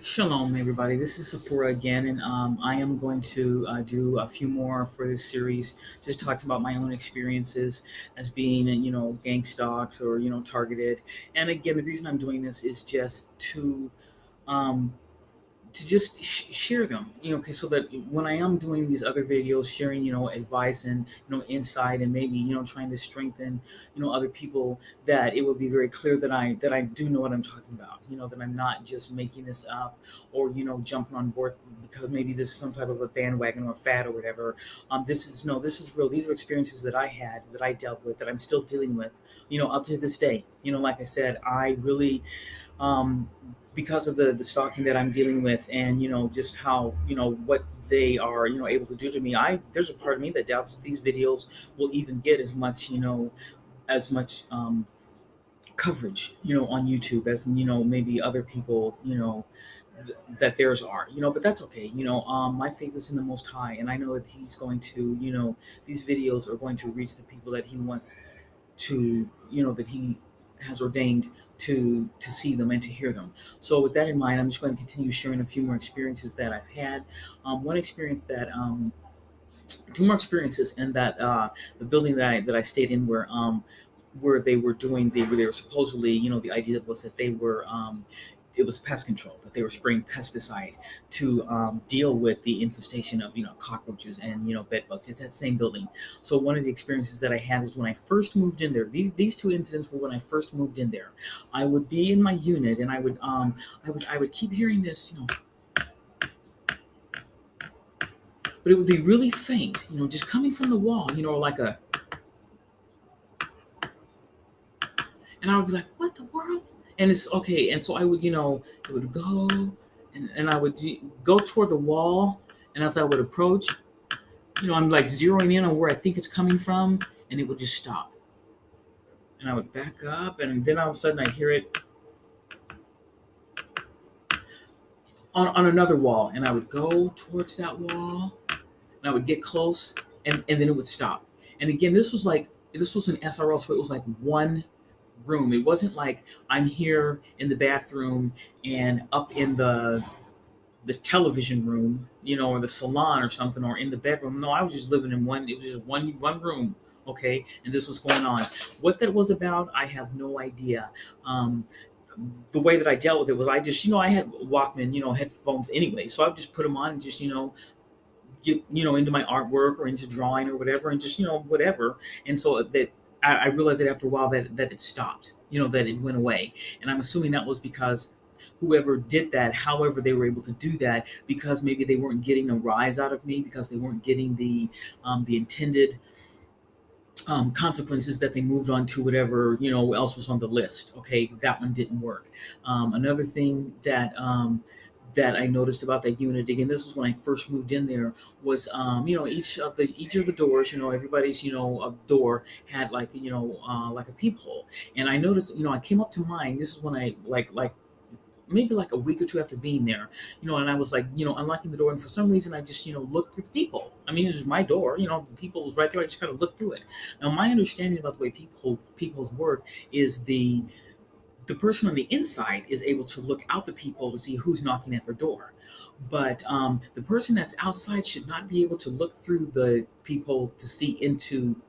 Shalom, everybody. This is Sapura again, and I am going to do a few more for this series, just talking about my own experiences as being, gang stalked or targeted. And again, the reason I'm doing this is just um, to just share them, okay, so that when I am doing these other videos, sharing, advice and insight, and maybe trying to strengthen, other people, that it will be very clear that I do know what I'm talking about, that I'm not just making this up or jumping on board because maybe this is some type of a bandwagon or a fad or whatever. This is no, this is real. These are experiences that I had, that I dealt with, that I'm still dealing with, up to this day. Like I said, I really um, because of the stalking that I'm dealing with, and just how what they are able to do to me. I There's a part of me that doubts that these videos will even get as much as much coverage on YouTube as maybe other people that theirs are, but that's okay. My faith is in the Most High, and I know that He's going to these videos are going to reach the people that He wants to, that He has ordained to see them and to hear them. So with that in mind, I'm just going to continue sharing a few more experiences that I've had. One experience that Two more experiences in that the building that I stayed in, where they were doing where they were supposedly, the idea was that they were it was pest control, that they were spraying pesticide to deal with the infestation of cockroaches and bed bugs. It's that same building. So one of the experiences that I had was when I first moved in there. These two incidents were when I first moved in there. I would be in my unit, and I would keep hearing this, but it would be really faint, just coming from the wall, like a, and I would be like, what the world? And it's okay. And so I would, it would go, and I would go toward the wall. And as I would approach, I'm like zeroing in on where I think it's coming from, and it would just stop. And I would back up, and then all of a sudden I hear it on another wall. And I would go towards that wall, and I would get close, and then it would stop. And again, this was an SRL, so it was like one room. It wasn't like I'm here in the bathroom and up in the television room, or the salon or something, or in the bedroom. No, I was just living in one. It was just one room. Okay, and this was going on. What that was about, I have no idea. The way that I dealt with it was I just, I had Walkman, headphones anyway, so I would just put them on and just, get into my artwork or into drawing or whatever, and just whatever. And so that I realized that after a while that it stopped, that it went away. And I'm assuming that was because whoever did that, however they were able to do that, because maybe they weren't getting a rise out of me, because they weren't getting the intended consequences, that they moved on to whatever else was on the list. Okay, that one didn't work. Another thing that I noticed about that unit, again, this was when I first moved in there, was each of the doors, everybody's a door had like like a peephole. And I noticed, I came up to mine. This is when I like maybe like a week or two after being there, and I was like, unlocking the door, and for some reason I just, looked through the peephole. I mean, it was my door, the peephole was right there. I just kind of looked through it. Now, my understanding about the way peepholes work is the person on the inside is able to look out the peephole to see who's knocking at their door. But the person that's outside should not be able to look through the peephole to see into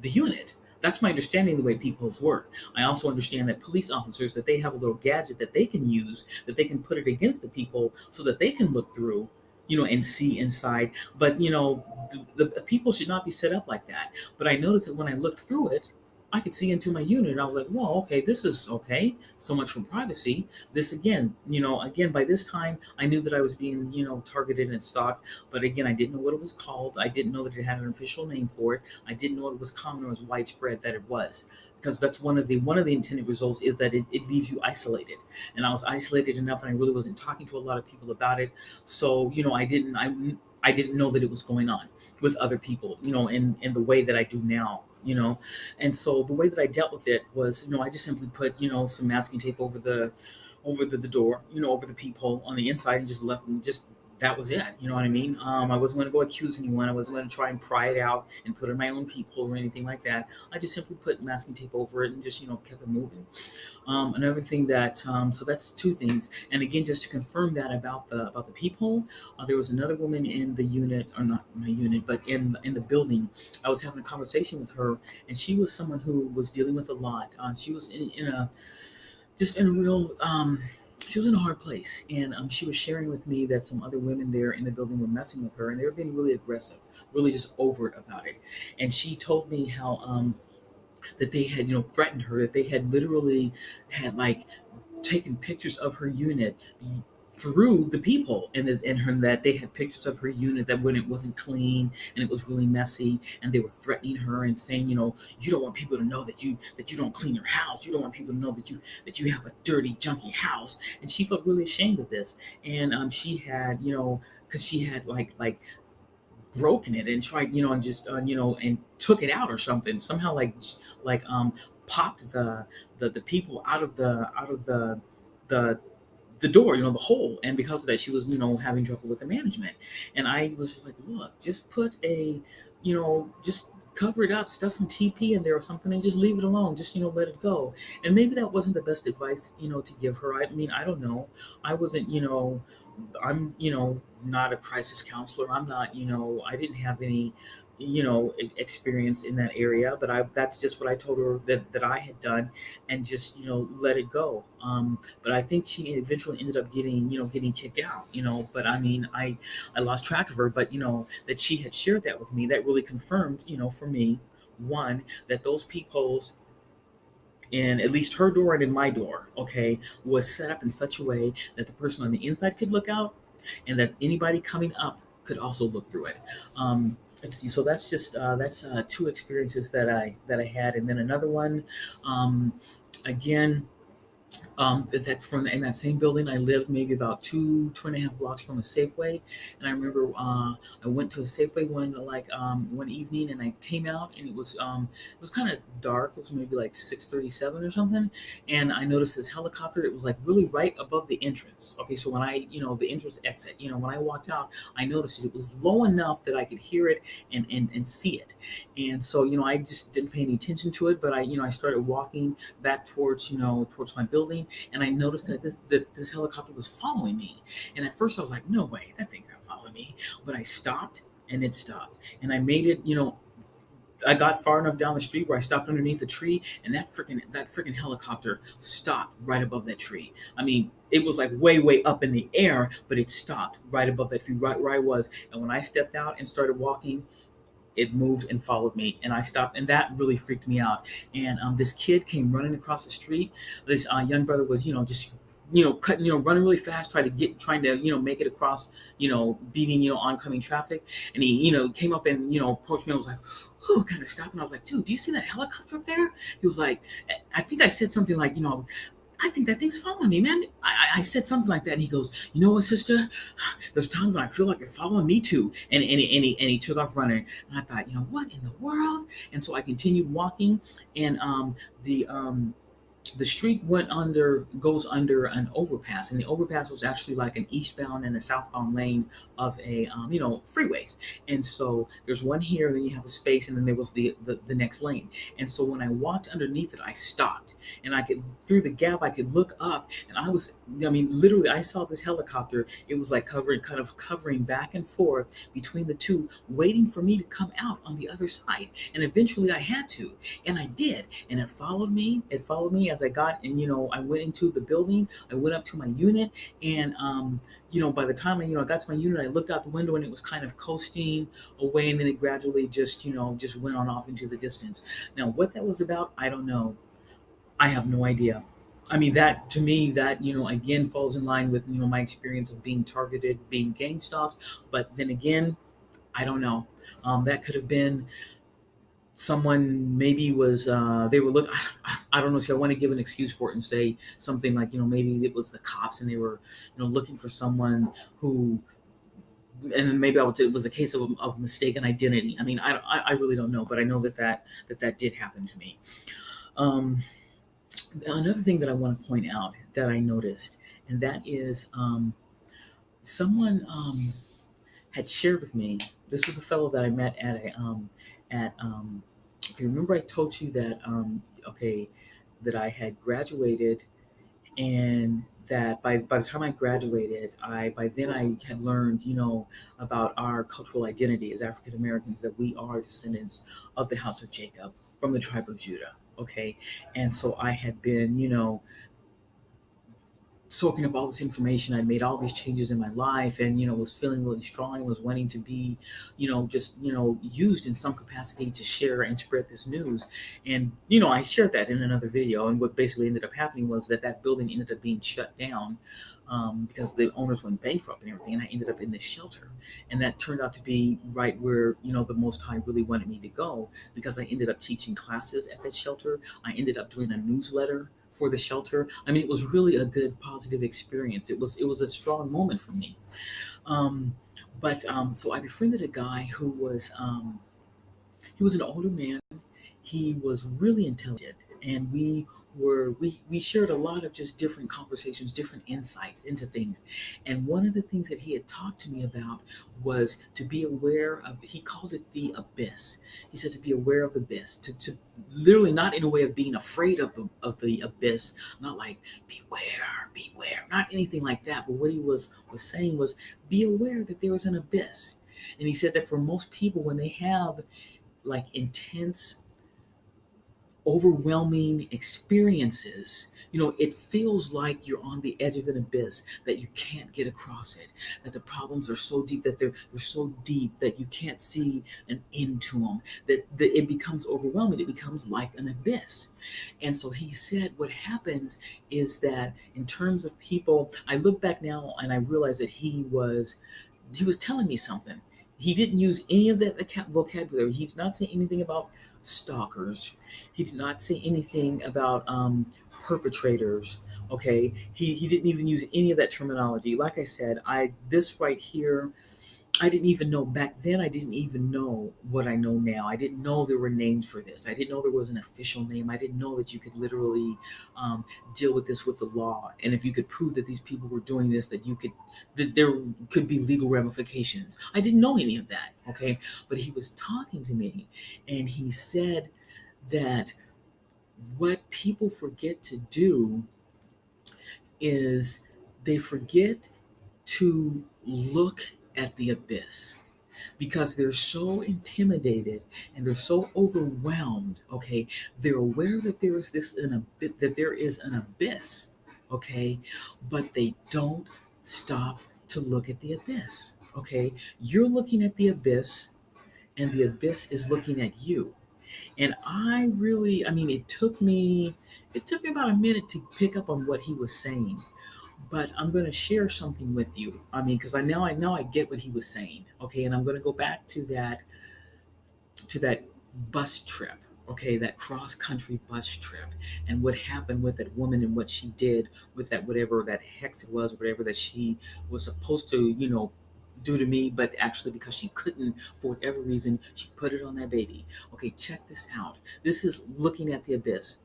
the unit. That's my understanding of the way peepholes work. I also understand that police officers, that they have a little gadget that they can use, that they can put it against the peephole so that they can look through, and see inside. But the people should not be set up like that. But I noticed that when I looked through it, I could see into my unit, and I was like, "Well, okay, this is okay. So much for privacy." This again, again, by this time, I knew that I was being, targeted and stalked. But again, I didn't know what it was called. I didn't know that it had an official name for it. I didn't know it was common or as widespread that it was. Because that's one of the intended results, is that it leaves you isolated. And I was isolated enough, and I really wasn't talking to a lot of people about it. So I didn't know that it was going on with other people, in the way that I do now. And so the way that I dealt with it was, I just simply put, some masking tape over the door, over the peephole on the inside, and just left, and just that was it. You know what I mean? I wasn't going to go accuse anyone. I wasn't going to try and pry it out and put in my own people or anything like that. I just simply put masking tape over it and just, kept it moving. Another thing that, so that's two things. And again, just to confirm that about the peephole, there was another woman in the unit, or not my unit, but in the building. I was having a conversation with her, and she was someone who was dealing with a lot. She was in a just in a real she was in a hard place, and she was sharing with me that some other women there in the building were messing with her, and they were being really aggressive, really just overt about it. And she told me how that they had threatened her, that they had literally had like taken pictures of her unit through the people, and her, that they had pictures of her unit that when it wasn't clean and it was really messy, and they were threatening her and saying, you don't want people to know that you don't clean your house, you don't want people to know that you have a dirty junky house. And she felt really ashamed of this. And she had, because she had like broken it and tried, and just and took it out or something somehow, like popped the people out of the the door, the hole. And because of that, she was, having trouble with the management. And I was just like, look, just put just cover it up, stuff some TP in there or something, and just leave it alone. Just, let it go. And maybe that wasn't the best advice, to give her. I mean, I don't know. I wasn't, I'm, not a crisis counselor. I'm not, I didn't have any, experience in that area, but that's just what I told her that I had done, and just, let it go. But I think she eventually ended up getting kicked out, but I mean, I lost track of her, but, that she had shared that with me, that really confirmed, for me, one, that those peepholes in at least her door and in my door, okay, was set up in such a way that the person on the inside could look out, and that anybody coming up could also look through it. Let's see. So that's just that's two experiences that I had, and then another one. Again, that from in that same building, I lived maybe about 2.5 blocks from a Safeway. And I remember I went to a Safeway one evening, and I came out, and it was kind of dark. It was maybe like 6:37 or something, and I noticed this helicopter. It was like really right above the entrance. Okay, so when I the entrance exit, when I walked out, I noticed it. It was low enough that I could hear it and see it. And so I just didn't pay any attention to it, but I started walking back towards my building, and I noticed that this helicopter was following me. And at first I was like, no way, that thing's not following me. But I stopped, and it stopped, and I made it. I got far enough down the street where I stopped underneath a tree, and that freaking helicopter stopped right above that tree. I mean, it was like way way up in the air, but it stopped right above that tree, right where I was. And when I stepped out and started walking, it moved and followed me, and I stopped, and that really freaked me out. And this kid came running across the street. This young brother was, just cutting, running really fast, trying to make it across, beating oncoming traffic. And he came up and approached me. I was like, oh, kind of stopped, and I was like, dude, do you see that helicopter up there? He was like, I think I said something like, I think that thing's following me, man. I said something like that, and he goes, you know what, sister? There's times when I feel like they're following me too. And he took off running. And I thought, what in the world? And so I continued walking, and the street goes under an overpass, and the overpass was actually like an eastbound and a southbound lane of a freeways. And so there's one here, then you have a space, and then there was the next lane. And so when I walked underneath it, I stopped, and I could, through the gap, I could look up, and I mean, literally, I saw this helicopter. It was like kind of covering back and forth between the two, waiting for me to come out on the other side. And eventually I had to, and I did. And it followed me. It followed me as I got, and I went into the building. I went up to my unit, and by the time I got to my unit, I looked out the window, and it was kind of coasting away, and then it gradually just went on off into the distance. Now, what that was about, I don't know. I have no idea. I mean, that to me, that again falls in line with my experience of being targeted, being gang stalked. But then again, I don't know. That could have been someone, maybe was they were look. I don't know. See, I want to give an excuse for it and say something like, maybe it was the cops, and they were looking for someone who, and then maybe I would say it was a case of mistaken identity. I mean, I really don't know, but I know that did happen to me. Um, Another thing that I want to point out that I noticed, and that is, someone had shared with me. This was a fellow that I met at okay. Remember I told you that okay, that I had graduated, and that by the time I graduated, I by then I had learned, about our cultural identity as African Americans, that we are descendants of the house of Jacob from the tribe of Judah. Okay, and so I had been, soaking up all this information. I'd made all these changes in my life, and was feeling really strong, was wanting to be, just used in some capacity to share and spread this news. And I shared that in another video, and what basically ended up happening was that building ended up being shut down, because the owners went bankrupt and everything, and I ended up in this shelter. And that turned out to be right where the Most High really wanted me to go, because I ended up teaching classes at that shelter. I ended up doing a newsletter for the shelter. I mean, it was really a good, positive experience. It was a strong moment for me. Um, but so I befriended a guy who was he was an older man. He was really intelligent, and we shared a lot of just different conversations, different insights into things. And one of the things that he had talked to me about was to be aware of. He called it the abyss. He said to be aware of the abyss, to literally, not in a way of being afraid of the abyss, not like beware, beware, not anything like that. But what he was saying was, be aware that there is an abyss. And he said that for most people, when they have like intense, overwhelming experiences, it feels like you're on the edge of an abyss, that you can't get across it, that the problems are so deep, that they're so deep that you can't see an end to them, that it becomes overwhelming. It becomes like an abyss. And so he said what happens is that, in terms of people, I look back now and I realize that he was telling me something. He didn't use any of that vocabulary. He did not say anything about stalkers. He did not say anything about perpetrators. Okay, he didn't even use any of that terminology. Like I said, I this right here, I didn't even know back then. I didn't even know what I know now. I didn't know there were names for this. I didn't know there was an official name. I didn't know that you could literally deal with this with the law. And if you could prove that these people were doing this, that there could be legal ramifications. I didn't know any of that. Okay, but he was talking to me, and he said that what people forget to do is they forget to look at the abyss, because they're so intimidated and they're so overwhelmed. Okay, they're aware that there is an abyss. Okay, but they don't stop to look at the abyss. Okay, you're looking at the abyss, and the abyss is looking at you. And I mean, it took me about a minute to pick up on what he was saying, but I'm going to share something with you. I mean, because I get what he was saying. Okay, and I'm going to go back to that bus trip. Okay, that cross country bus trip, and what happened with that woman, and what she did with that, whatever that hex it was, whatever that she was supposed to, do to me, but actually, because she couldn't, for whatever reason, she put it on that baby. Okay, check this out. This is looking at the abyss.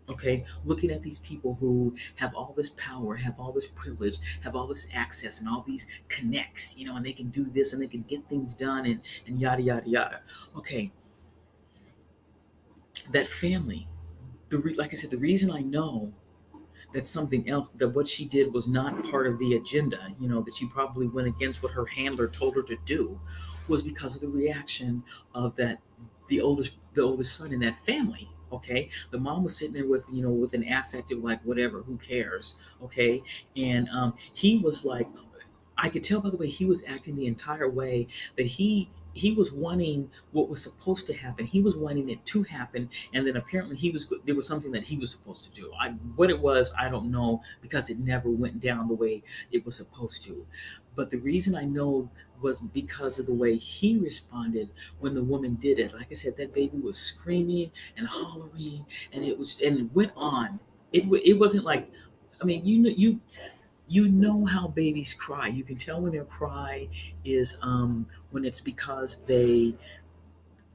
Okay, looking at these people who have all this power, have all this privilege, have all this access, and all these connects, and they can do this, and they can get things done, and yada yada yada. Okay, that family. Like I said, the reason I know that something else, that what she did was not part of the agenda, that she probably went against what her handler told her to do, was because of the reaction of that the oldest son in that family. Okay, the mom was sitting there with an affective, like, whatever, who cares. Okay, and he was like, I could tell by the way he was acting the entire way, that he was wanting what was supposed to happen. He was wanting it to happen, and then apparently there was something that he was supposed to do. What it was, I don't know, because it never went down the way it was supposed to. But the reason I know was because of the way he responded when the woman did it. Like I said, that baby was screaming and hollering, and it went on. It wasn't like, I mean, you know how babies cry. You can tell when their cry is when it's because they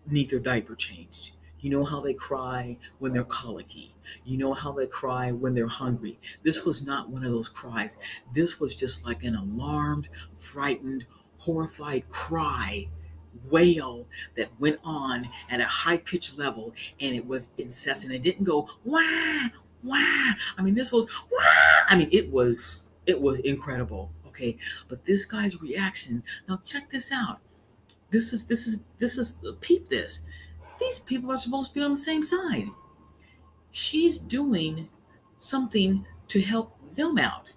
need their diaper changed. You know how they cry when they're colicky. You know how they cry when they're hungry. This was not one of those cries. This was just like an alarmed, frightened, horrified cry, wail that went on at a high pitched level, and it was incessant. It didn't go wah wah. I mean, this was wah. I mean, it was incredible. Okay, but this guy's reaction. Now check this out. This is peep this. These people are supposed to be on the same side. She's doing something to help them out.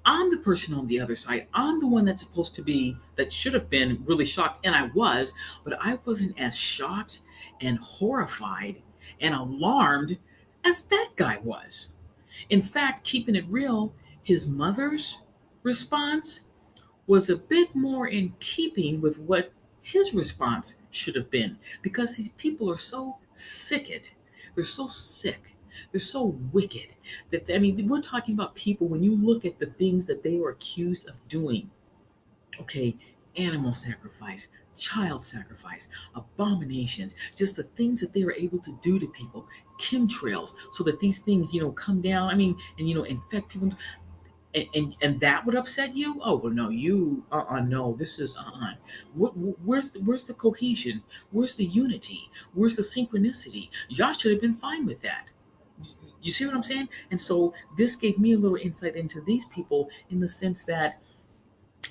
I'm the person on the other side. I'm the one that's supposed to be, that should have been really shocked, and I was, but I wasn't as shocked and horrified and alarmed as that guy was. In fact, keeping it real, his mother's response was a bit more in keeping with what his response should have been, because these people are so sickened. They're so sick. They're so wicked that, I mean, we're talking about people, when you look at the things that they were accused of doing, okay, animal sacrifice, child sacrifice, abominations, just the things that they were able to do to people, chemtrails, so that these things, come down, I mean, and, infect people. And that would upset you? Oh well, no, you no, this is where's the cohesion? Where's the unity? Where's the synchronicity? Y'all should have been fine with that. You see what I'm saying? And so this gave me a little insight into these people, in the sense that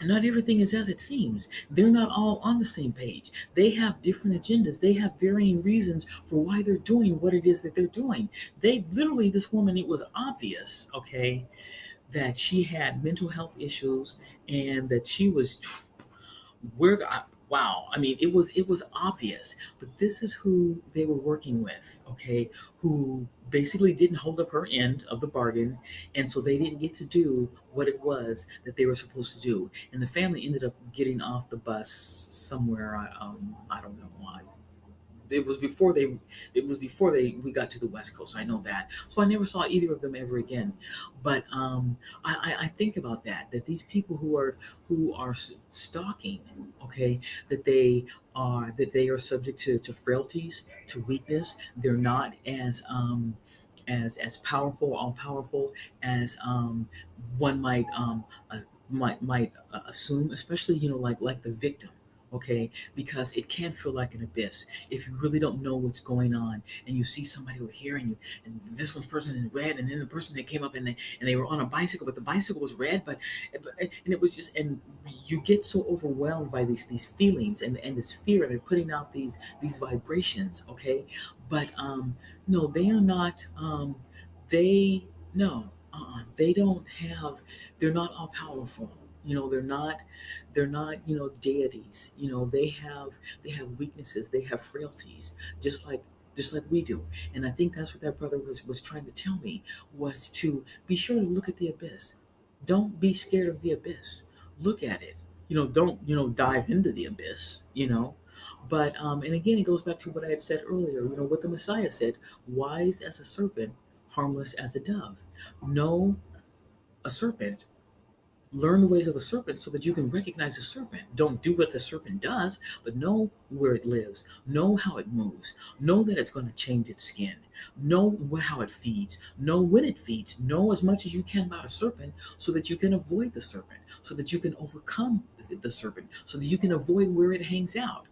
not everything is as it seems. They're not all on the same page. They have different agendas. They have varying reasons for why they're doing what it is that they're doing. They literally, this woman, it was obvious, okay, that she had mental health issues, and that she was where the, wow, I mean, it was obvious. But this is who they were working with, okay, who basically didn't hold up her end of the bargain, and so they didn't get to do what it was that they were supposed to do, and the family ended up getting off the bus somewhere. I don't know why. It was before they we got to the West Coast. I know that. So I never saw either of them ever again. But I think about that these people who are stalking, okay, that they are subject to frailties, to weakness. They're not as powerful, all powerful as one might assume, especially, like the victim, okay, because it can feel like an abyss if you really don't know what's going on, and you see somebody over here, and this one's person in red, and then the person that came up, and they were on a bicycle, but the bicycle was red, and it was just, and you get so overwhelmed by these feelings, and this fear. They're putting out these vibrations, okay, but no, they are not, they no, they don't have, they're not all powerful. They're not deities. They have weaknesses, they have frailties, just like we do. And I think that's what that brother was trying to tell me, was to be sure to look at the abyss. Don't be scared of the abyss. Look at it. Don't dive into the abyss. But and again, it goes back to what I had said earlier. What the Messiah said: wise as a serpent, harmless as a dove. Know a serpent. Learn the ways of the serpent so that you can recognize the serpent. Don't do what the serpent does, but know where it lives. Know how it moves. Know that it's going to change its skin. Know how it feeds. Know when it feeds. Know as much as you can about a serpent so that you can avoid the serpent, so that you can overcome the serpent, so that you can avoid where it hangs out.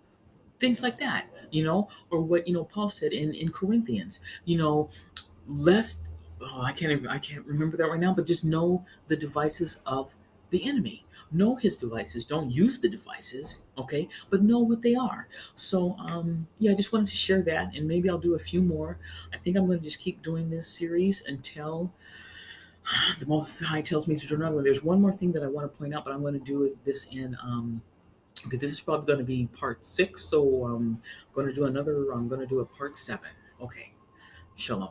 Things like that, or what Paul said in Corinthians, lest, oh, I can't remember that right now, but just know the devices of the enemy. Know his devices. Don't use the devices, okay, but know what they are. So yeah, I just wanted to share that, and maybe I'll do a few more. I think I'm going to just keep doing this series until the Most High tells me to do another one. There's one more thing that I want to point out, but I'm going to do this in okay, this is probably going to be part 6, so I'm going to do a part 7. Okay, shalom.